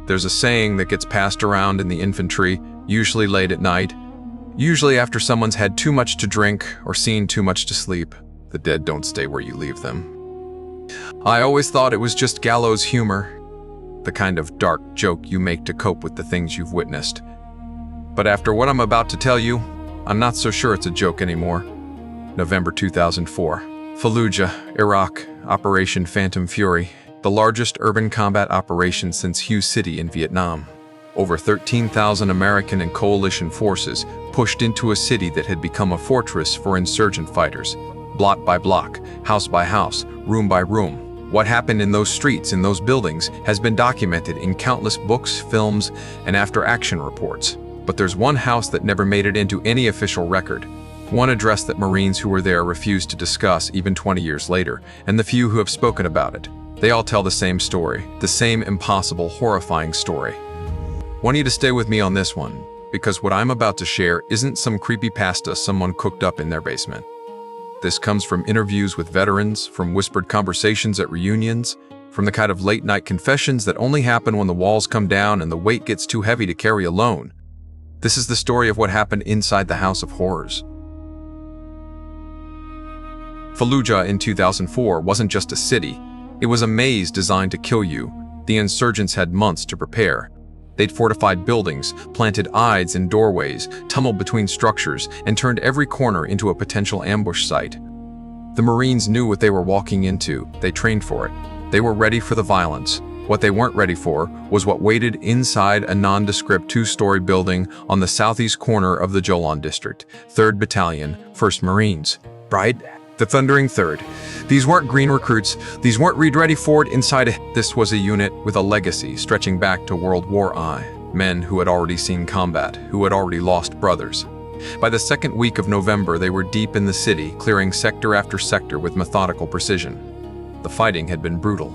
There's a saying that gets passed around in the infantry, usually late at night, usually after someone's had too much to drink or seen too much to sleep. The dead don't stay where you leave them. I always thought it was just gallows humor, the kind of dark joke you make to cope with the things you've witnessed. But after what I'm about to tell you, I'm not so sure it's a joke anymore. November 2004. Fallujah, Iraq, Operation Phantom Fury, the largest urban combat operation since Hue City in Vietnam. Over 13,000 American and coalition forces pushed into a city that had become a fortress for insurgent fighters. Block by block, house by house, room by room. What happened in those streets, in those buildings, has been documented in countless books, films, and after-action reports. But there's one house that never made it into any official record. One address that Marines who were there refused to discuss even 20 years later, and the few who have spoken about it. They all tell the same story, the same impossible, horrifying story. Want you to stay with me on this one, because what I'm about to share isn't some creepypasta someone cooked up in their basement. This comes from interviews with veterans, from whispered conversations at reunions, from the kind of late-night confessions that only happen when the walls come down and the weight gets too heavy to carry alone. This is the story of what happened inside the House of Horrors. Fallujah in 2004 wasn't just a city. It was a maze designed to kill you. The insurgents had months to prepare. They'd fortified buildings, planted eyes in doorways, tumbled between structures, and turned every corner into a potential ambush site. The Marines knew what they were walking into. They trained for it. They were ready for the violence. What they weren't ready for was what waited inside a nondescript two-story building on the southeast corner of the Jolon district, 3rd Battalion, 1st Marines. Right? The Thundering Third. These weren't green recruits. These weren't ready for it inside. This was a unit with a legacy stretching back to World War I. Men who had already seen combat, who had already lost brothers. By the second week of November, they were deep in the city, clearing sector after sector with methodical precision. The fighting had been brutal.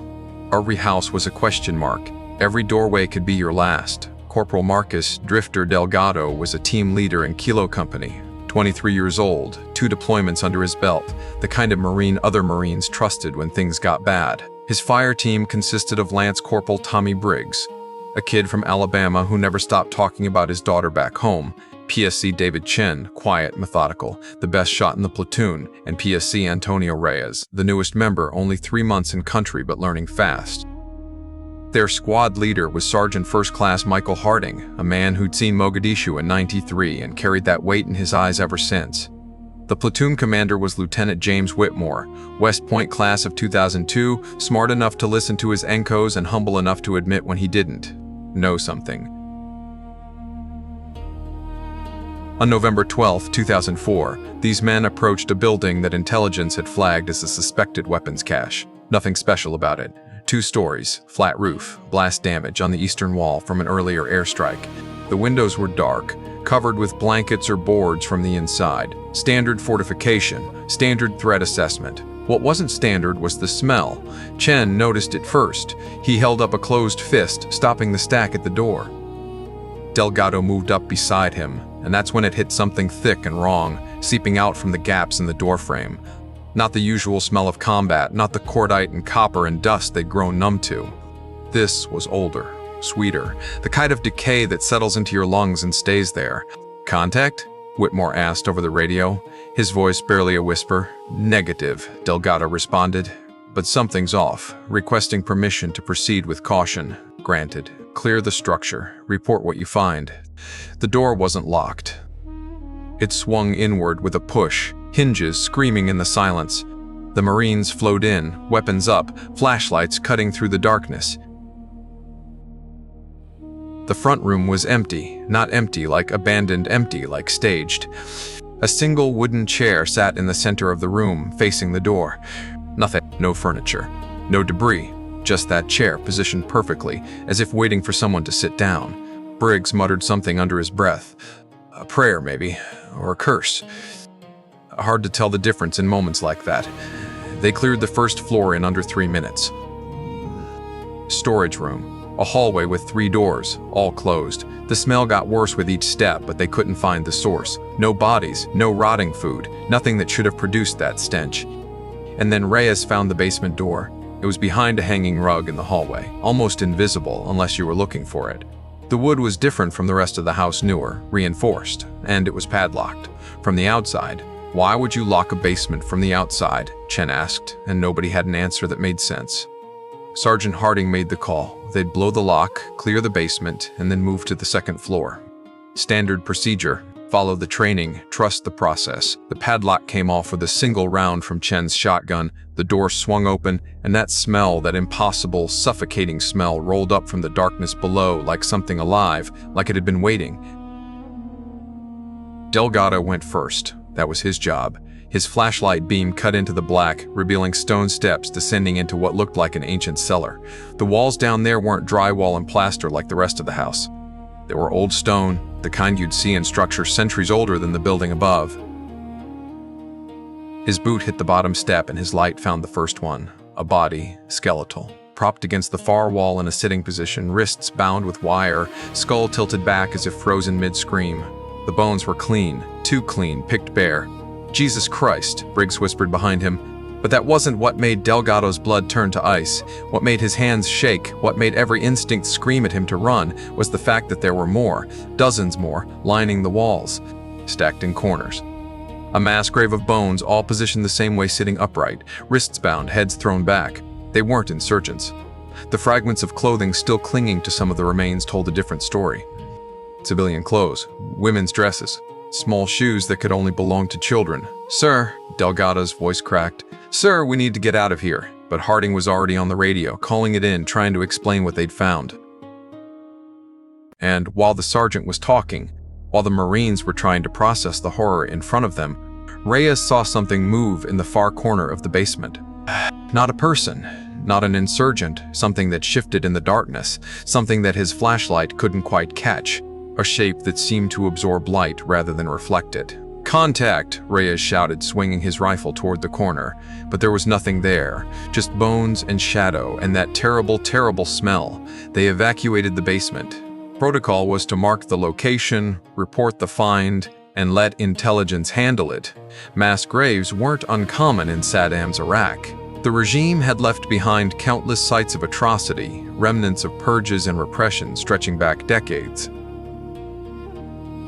Every house was a question mark. Every doorway could be your last. Corporal Marcus Drifter Delgado was a team leader in Kilo Company. 23 years old, 2 deployments under his belt, the kind of Marine other Marines trusted when things got bad. His fire team consisted of Lance Corporal Tommy Briggs, a kid from Alabama who never stopped talking about his daughter back home, PSC David Chen, quiet, methodical, the best shot in the platoon, and PSC Antonio Reyes, the newest member, only 3 months in country but learning fast. Their squad leader was Sergeant First Class Michael Harding, a man who'd seen Mogadishu in '93 and carried that weight in his eyes ever since. The platoon commander was Lieutenant James Whitmore, West Point class of 2002, smart enough to listen to his encos and humble enough to admit when he didn't know something. On November 12, 2004, these men approached a building that intelligence had flagged as a suspected weapons cache. Nothing special about it. 2 stories, flat roof, blast damage on the eastern wall from an earlier airstrike. The windows were dark, covered with blankets or boards from the inside. Standard fortification, standard threat assessment. What wasn't standard was the smell. Chen noticed it first. He held up a closed fist, stopping the stack at the door. Delgado moved up beside him, and that's when it hit something thick and wrong, seeping out from the gaps in the doorframe. Not the usual smell of combat, not the cordite and copper and dust they'd grown numb to. This was older, sweeter, the kind of decay that settles into your lungs and stays there. Contact? Whitmore asked over the radio, his voice barely a whisper. Negative, Delgado responded. But something's off, requesting permission to proceed with caution. Granted. Clear the structure, report what you find. The door wasn't locked. It swung inward with a push, hinges screaming in the silence. The Marines flowed in, weapons up, flashlights cutting through the darkness. The front room was empty, not empty like abandoned, empty like staged. A single wooden chair sat in the center of the room, facing the door. Nothing, no furniture, no debris, just that chair positioned perfectly, as if waiting for someone to sit down. Briggs muttered something under his breath. A prayer, maybe, or a curse. Hard to tell the difference in moments like that. They cleared the first floor in under 3 minutes. Storage room, a hallway with 3 doors, all closed. The smell got worse with each step, but they couldn't find the source. No bodies, no rotting food, nothing that should have produced that stench. And then Reyes found the basement door. It was behind a hanging rug in the hallway, almost invisible unless you were looking for it. The wood was different from the rest of the house, newer, reinforced, and it was padlocked. From the outside, why would you lock a basement from the outside? Chen asked, and nobody had an answer that made sense. Sergeant Harding made the call. They'd blow the lock, clear the basement, and then move to the second floor. Standard procedure. Follow the training, trust the process. The padlock came off with a single round from Chen's shotgun. The door swung open, and that smell, that impossible, suffocating smell, rolled up from the darkness below like something alive, like it had been waiting. Delgado went first. That was his job. His flashlight beam cut into the black, revealing stone steps descending into what looked like an ancient cellar. The walls down there weren't drywall and plaster like the rest of the house. They were old stone, the kind you'd see in structures centuries older than the building above. His boot hit the bottom step and his light found the first one, a body, skeletal, propped against the far wall in a sitting position, wrists bound with wire, skull tilted back as if frozen mid-scream. The bones were clean, too clean, picked bare. Jesus Christ, Briggs whispered behind him. But that wasn't what made Delgado's blood turn to ice. What made his hands shake, what made every instinct scream at him to run, was the fact that there were more, dozens more, lining the walls, stacked in corners. A mass grave of bones, all positioned the same way, sitting upright, wrists bound, heads thrown back. They weren't insurgents. The fragments of clothing still clinging to some of the remains told a different story. Civilian clothes, women's dresses, small shoes that could only belong to children. "Sir," Delgado's voice cracked. "Sir, we need to get out of here." But Harding was already on the radio, calling it in, trying to explain what they'd found. And while the sergeant was talking, while the Marines were trying to process the horror in front of them, Reyes saw something move in the far corner of the basement. Not a person, not an insurgent, something that shifted in the darkness, something that his flashlight couldn't quite catch. A shape that seemed to absorb light rather than reflect it. "Contact!" Reyes shouted, swinging his rifle toward the corner. But there was nothing there, just bones and shadow and that terrible, terrible smell. They evacuated the basement. Protocol was to mark the location, report the find, and let intelligence handle it. Mass graves weren't uncommon in Saddam's Iraq. The regime had left behind countless sites of atrocity, remnants of purges and repression stretching back decades.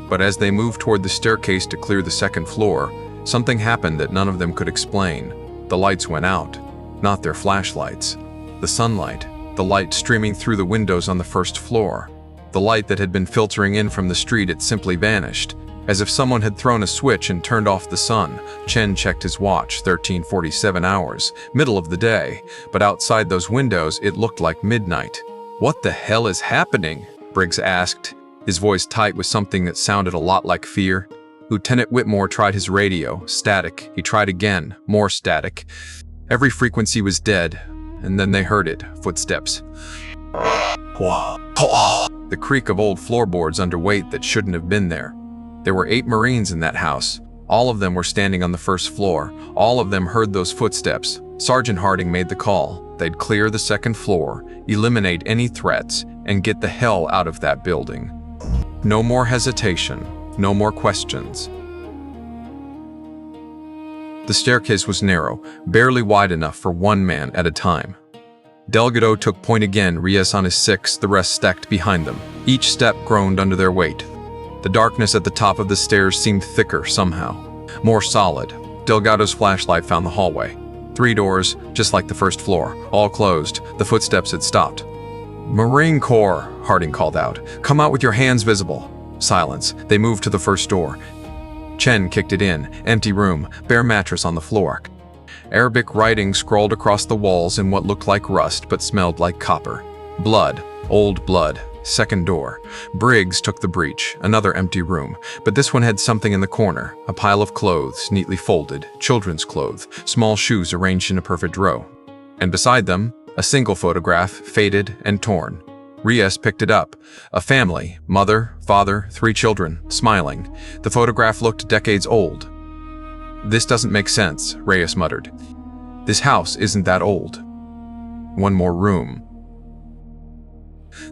But as they moved toward the staircase to clear the second floor, something happened that none of them could explain. The lights went out, not their flashlights. The sunlight, the light streaming through the windows on the first floor. The light that had been filtering in from the street, it simply vanished. As if someone had thrown a switch and turned off the sun. Chen checked his watch, 13:47 hours, middle of the day. But outside those windows, it looked like midnight. "What the hell is happening?" Briggs asked, his voice tight with something that sounded a lot like fear. Lieutenant Whitmore tried his radio. Static. He tried again. More static. Every frequency was dead. And then they heard it. Footsteps. The creak of old floorboards under weight that shouldn't have been there. There were 8 Marines in that house. All of them were standing on the first floor. All of them heard those footsteps. Sergeant Harding made the call. They'd clear the second floor, eliminate any threats, and get the hell out of that building. No more hesitation, no more questions. The staircase was narrow, barely wide enough for one man at a time. Delgado took point again, Reyes on his 6, the rest stacked behind them. Each step groaned under their weight. The darkness at the top of the stairs seemed thicker somehow, more solid. Delgado's flashlight found the hallway. 3 doors, just like the first floor, all closed. The footsteps had stopped. "Marine Corps," Harding called out. "Come out with your hands visible." Silence. They moved to the first door. Chen kicked it in. Empty room, bare mattress on the floor. Arabic writing scrawled across the walls in what looked like rust but smelled like copper. Blood. Old blood. Second door. Briggs took the breach. Another empty room. But this one had something in the corner. A pile of clothes, neatly folded. Children's clothes. Small shoes arranged in a perfect row. And beside them, a single photograph, faded and torn. Reyes picked it up. A family, mother, father, 3 children, smiling. The photograph looked decades old. "This doesn't make sense," Reyes muttered. "This house isn't that old." One more room.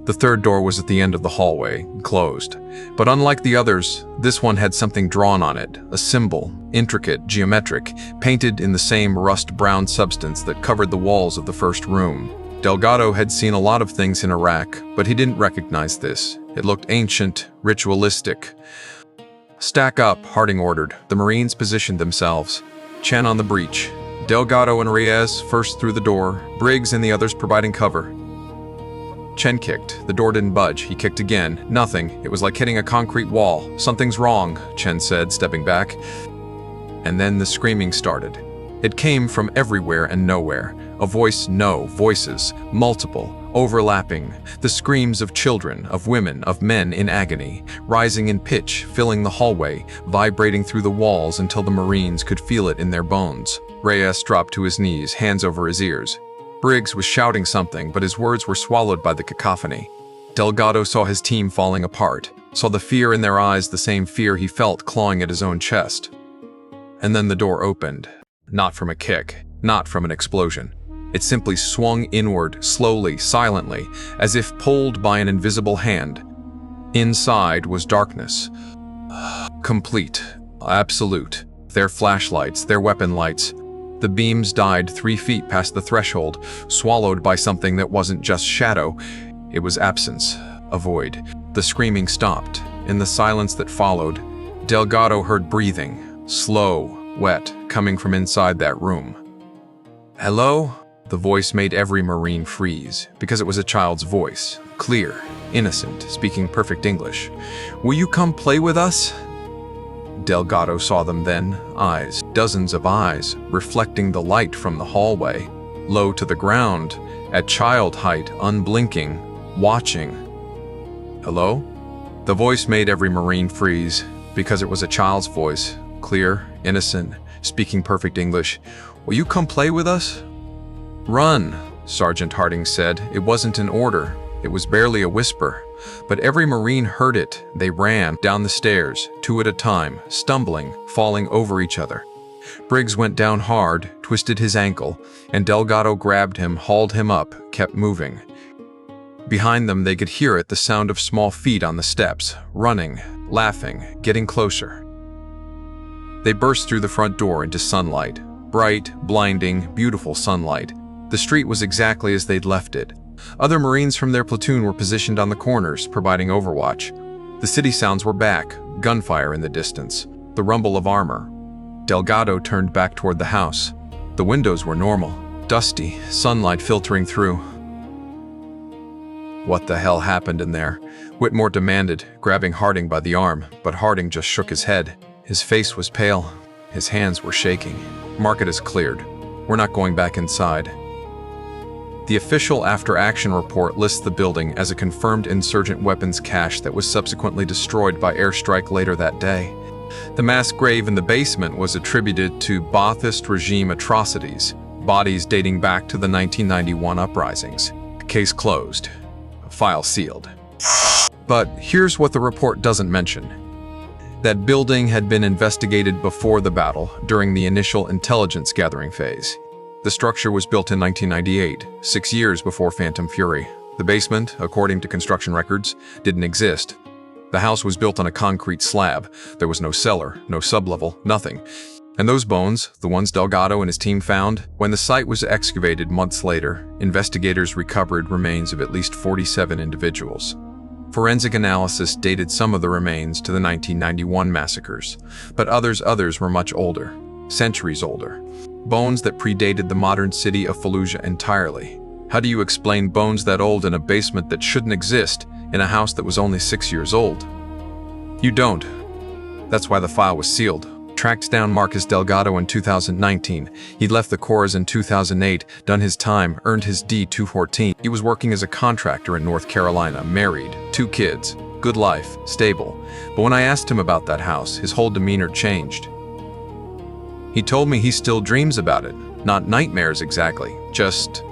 The third door was at the end of the hallway, closed. But unlike the others, this one had something drawn on it, a symbol, intricate, geometric, painted in the same rust-brown substance that covered the walls of the first room. Delgado had seen a lot of things in Iraq, but he didn't recognize this. It looked ancient, ritualistic. "Stack up," Harding ordered. The Marines positioned themselves. Chen on the breach. Delgado and Reyes first through the door, Briggs and the others providing cover. Chen kicked. The door didn't budge. He kicked again. Nothing. It was like hitting a concrete wall. "Something's wrong," Chen said, stepping back. And then the screaming started. It came from everywhere and nowhere. A voice, no, voices, multiple, overlapping. The screams of children, of women, of men in agony, rising in pitch, filling the hallway, vibrating through the walls until the Marines could feel it in their bones. Reyes dropped to his knees, hands over his ears. Briggs was shouting something, but his words were swallowed by the cacophony. Delgado saw his team falling apart, saw the fear in their eyes, the same fear he felt clawing at his own chest. And then the door opened. Not from a kick, not from an explosion. It simply swung inward, slowly, silently, as if pulled by an invisible hand. Inside was darkness. Complete. Absolute. Their flashlights, their weapon lights. The beams died 3 feet past the threshold, swallowed by something that wasn't just shadow. It was absence, a void. The screaming stopped. In the silence that followed, Delgado heard breathing, slow, wet, coming from inside that room. "Hello?" The voice made every Marine freeze, because it was a child's voice, clear, innocent, speaking perfect English. "Will you come play with us?" Delgado saw them then, eyes, dozens of eyes, reflecting the light from the hallway, low to the ground, at child height, unblinking, watching. "Hello?" The voice made every Marine freeze, because it was a child's voice, clear, innocent, speaking perfect English. "Will you come play with us?" "Run," Sergeant Harding said. It wasn't an order. It was barely a whisper. But every Marine heard it. They ran down the stairs, 2 at a time, stumbling, falling over each other. Briggs went down hard, twisted his ankle, and Delgado grabbed him, hauled him up, kept moving. Behind them they could hear it, the sound of small feet on the steps, running, laughing, getting closer. They burst through the front door into sunlight. Bright, blinding, beautiful sunlight. The street was exactly as they'd left it. Other Marines from their platoon were positioned on the corners, providing overwatch. The city sounds were back, gunfire in the distance, the rumble of armor. Delgado turned back toward the house. The windows were normal, dusty, sunlight filtering through. "What the hell happened in there?" Whitmore demanded, grabbing Harding by the arm, but Harding just shook his head. His face was pale. His hands were shaking. "Market is cleared. We're not going back inside." The official after-action report lists the building as a confirmed insurgent weapons cache that was subsequently destroyed by airstrike later that day. The mass grave in the basement was attributed to Ba'athist regime atrocities, bodies dating back to the 1991 uprisings. Case closed. File sealed. But here's what the report doesn't mention. That building had been investigated before the battle, during the initial intelligence gathering phase. The structure was built in 1998, 6 years before Phantom Fury. The basement, according to construction records, didn't exist. The house was built on a concrete slab. There was no cellar, no sublevel, nothing. And those bones, the ones Delgado and his team found, when the site was excavated months later, investigators recovered remains of at least 47 individuals. Forensic analysis dated some of the remains to the 1991 massacres, but others were much older, centuries older. Bones that predated the modern city of Fallujah entirely. How do you explain bones that old in a basement that shouldn't exist, in a house that was only 6 years old? You don't. That's why the file was sealed. Tracked down Marcus Delgado in 2019. He'd left the Corps in 2008, done his time, earned his D-214. He was working as a contractor in North Carolina, married, 2 kids, good life, stable. But when I asked him about that house, his whole demeanor changed. He told me he still dreams about it. Not nightmares exactly, just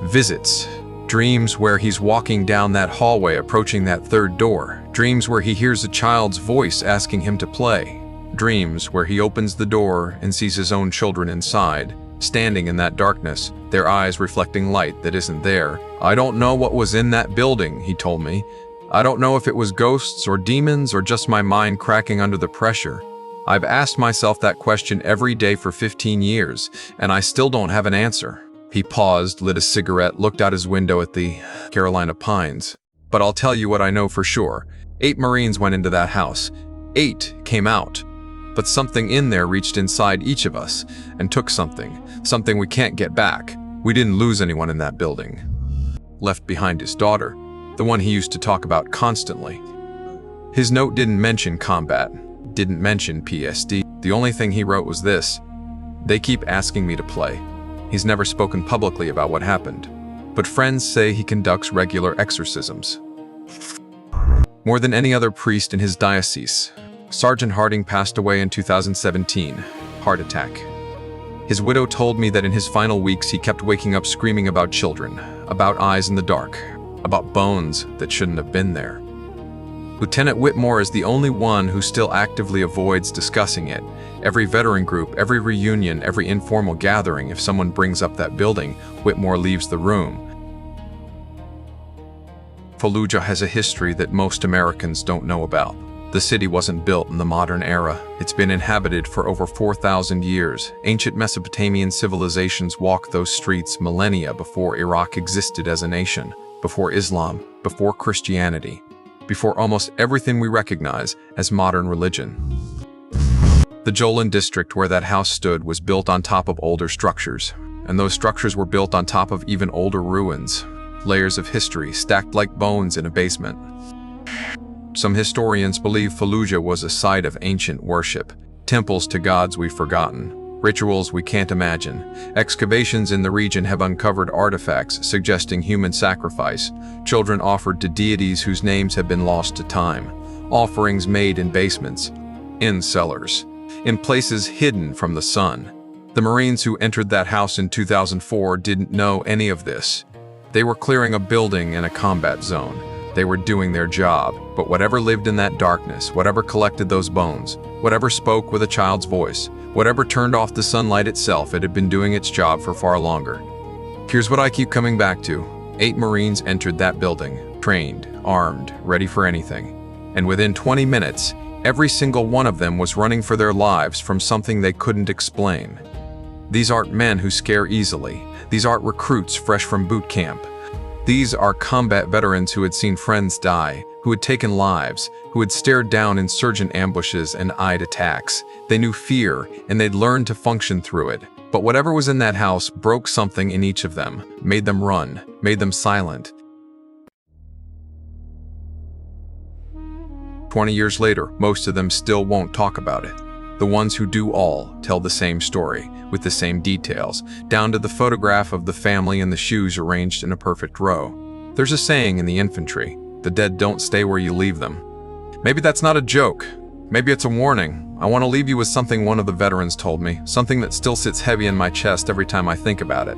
visits. Dreams where he's walking down that hallway approaching that third door. Dreams where he hears a child's voice asking him to play. Dreams where he opens the door and sees his own children inside, standing in that darkness, their eyes reflecting light that isn't there. "I don't know what was in that building," he told me. "I don't know if it was ghosts or demons or just my mind cracking under the pressure. I've asked myself that question every day for 15 years, and I still don't have an answer." He paused, lit a cigarette, looked out his window at the Carolina pines. "But I'll tell you what I know for sure. 8 Marines went into that house. 8 came out. But something in there reached inside each of us and took something we can't get back. We didn't lose anyone in that building." Left behind his daughter, the one he used to talk about constantly. His note didn't mention combat, didn't mention PSD. The only thing he wrote was this: "They keep asking me to play." He's never spoken publicly about what happened, but friends say he conducts regular exorcisms. More than any other priest in his diocese, Sergeant Harding passed away in 2017, heart attack. His widow told me that in his final weeks he kept waking up screaming about children, about eyes in the dark, about bones that shouldn't have been there. Lieutenant Whitmore is the only one who still actively avoids discussing it. Every veteran group, every reunion, every informal gathering, if someone brings up that building, Whitmore leaves the room. Fallujah has a history that most Americans don't know about. The city wasn't built in the modern era. It's been inhabited for over 4,000 years. Ancient Mesopotamian civilizations walked those streets millennia before Iraq existed as a nation, before Islam, before Christianity, before almost everything we recognize as modern religion. The Jolan district where that house stood was built on top of older structures, and those structures were built on top of even older ruins, layers of history stacked like bones in a basement. Some historians believe Fallujah was a site of ancient worship, temples to gods we've forgotten, rituals we can't imagine. Excavations in the region have uncovered artifacts suggesting human sacrifice, children offered to deities whose names have been lost to time, offerings made in basements, in cellars, in places hidden from the sun. The Marines who entered that house in 2004 didn't know any of this. They were clearing a building in a combat zone. They were doing their job, but whatever lived in that darkness, whatever collected those bones, whatever spoke with a child's voice, whatever turned off the sunlight itself, it had been doing its job for far longer. Here's what I keep coming back to. 8 Marines entered that building, trained, armed, ready for anything. And within 20 minutes, every single one of them was running for their lives from something they couldn't explain. These aren't men who scare easily. These aren't recruits fresh from boot camp. These are combat veterans who had seen friends die, who had taken lives, who had stared down insurgent ambushes and eyed attacks. They knew fear, and they'd learned to function through it. But whatever was in that house broke something in each of them, made them run, made them silent. 20 years later, most of them still won't talk about it. The ones who do all tell the same story, with the same details, down to the photograph of the family and the shoes arranged in a perfect row. There's a saying in the infantry, the dead don't stay where you leave them. Maybe that's not a joke. Maybe it's a warning. I want to leave you with something one of the veterans told me, something that still sits heavy in my chest every time I think about it.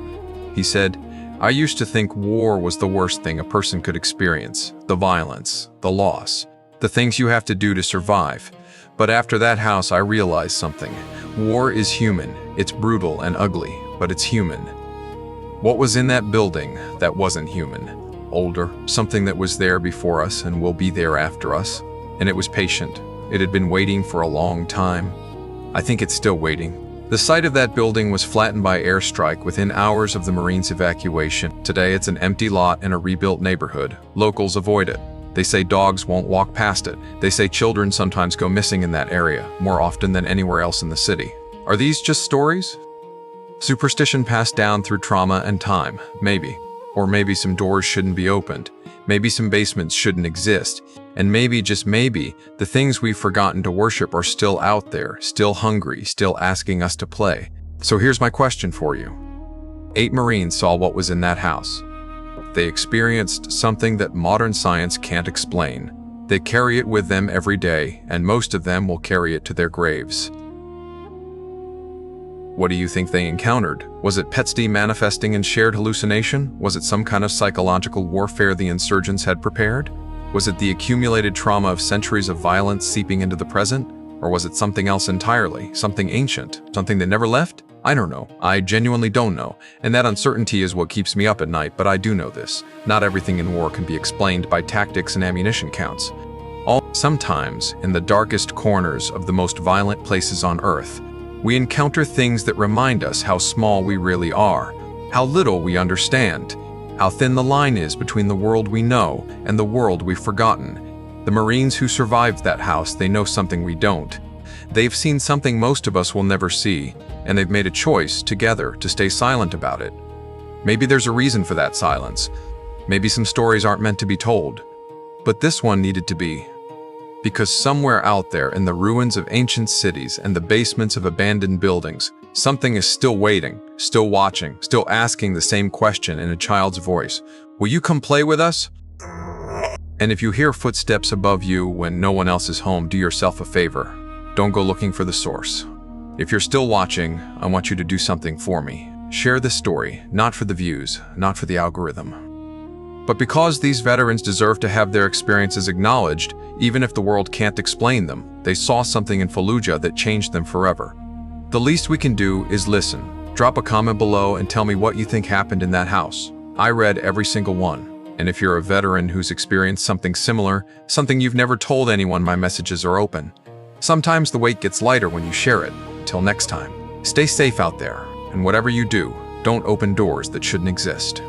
He said, "I used to think war was the worst thing a person could experience, the violence, the loss, the things you have to do to survive. But after that house, I realized something. War is human. It's brutal and ugly, but it's human." What was in that building that wasn't human? Older, something that was there before us and will be there after us. And it was patient. It had been waiting for a long time. I think it's still waiting. The site of that building was flattened by airstrike within hours of the Marines' evacuation. Today, it's an empty lot in a rebuilt neighborhood. Locals avoid it. They say dogs won't walk past it. They say children sometimes go missing in that area, more often than anywhere else in the city. Are these just stories? Superstition passed down through trauma and time, maybe. Or maybe some doors shouldn't be opened. Maybe some basements shouldn't exist. And maybe, just maybe, the things we've forgotten to worship are still out there, still hungry, still asking us to play. So here's my question for you. 8 Marines saw what was in that house. They experienced something that modern science can't explain. They carry it with them every day, and most of them will carry it to their graves. What do you think they encountered? Was it PTSD manifesting in shared hallucination? Was it some kind of psychological warfare the insurgents had prepared? Was it the accumulated trauma of centuries of violence seeping into the present? Or was it something else entirely, something ancient, something that never left? I don't know. I genuinely don't know. And that uncertainty is what keeps me up at night, but I do know this. Not everything in war can be explained by tactics and ammunition counts. Sometimes, in the darkest corners of the most violent places on Earth, we encounter things that remind us how small we really are, how little we understand, how thin the line is between the world we know and the world we've forgotten. The Marines who survived that house, they know something we don't. They've seen something most of us will never see, and they've made a choice, together, to stay silent about it. Maybe there's a reason for that silence. Maybe some stories aren't meant to be told. But this one needed to be. Because somewhere out there in the ruins of ancient cities and the basements of abandoned buildings, something is still waiting, still watching, still asking the same question in a child's voice. Will you come play with us? And if you hear footsteps above you when no one else is home, do yourself a favor. Don't go looking for the source. If you're still watching, I want you to do something for me. Share this story, not for the views, not for the algorithm, but because these veterans deserve to have their experiences acknowledged, even if the world can't explain them. They saw something in Fallujah that changed them forever. The least we can do is listen. Drop a comment below and tell me what you think happened in that house. I read every single one. And if you're a veteran who's experienced something similar, something you've never told anyone, my messages are open. Sometimes the weight gets lighter when you share it. Until next time, stay safe out there, and whatever you do, don't open doors that shouldn't exist.